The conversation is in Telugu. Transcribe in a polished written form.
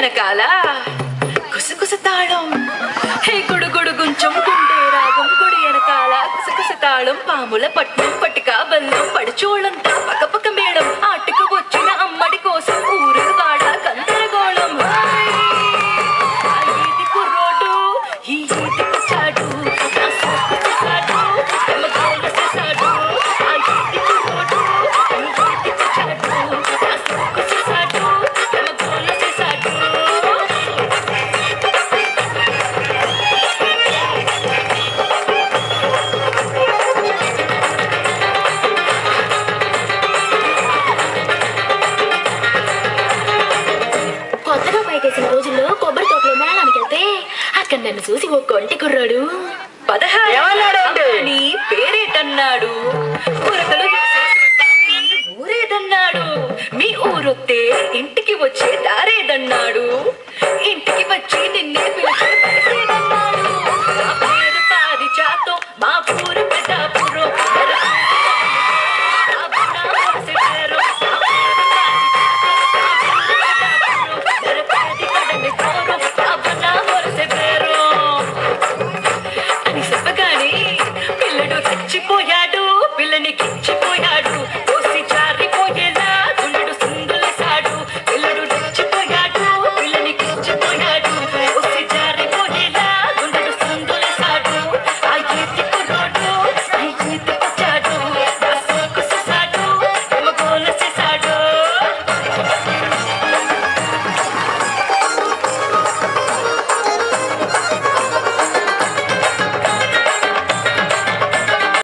వెనకాల కుసకుస తాళం, హే గుడుగుడు గుంచం గుండె రాగం, గుడి వెనకాల కుసకుస తాళం, పాముల పట్నం పటిక బల్లం, పడిచోళంతా పక్కపక్క మేడం, ఆటకు వచ్చిన అమ్మడి కోసం ఊరు వాడ గందరగోళం. ఈది కుర్రోడు ఈ ఈదికొచ్చాడు, నా సోకు చేశాడు, ఎమగోలు చేశాడు. ఆ ఈది కుర్రోడు ఈ ఈదికొచ్చాడు, నా సోకు చేశాడు, ఎమగోలు చేశాడు. కొత్తగా బయటేసిన రోజుల్లో కొబ్బరి తోటలో మేళానికి వెళ్తే అక్కడ నన్ను చూసి ఓ కొంటి కుర్రాడు 16 నీ పేరేటన్నాడు, ఉరకలు ఊరేదన్నాడు, మీ ఊరొత్తే ఇంటికి వచ్చే దారేదన్నాడు.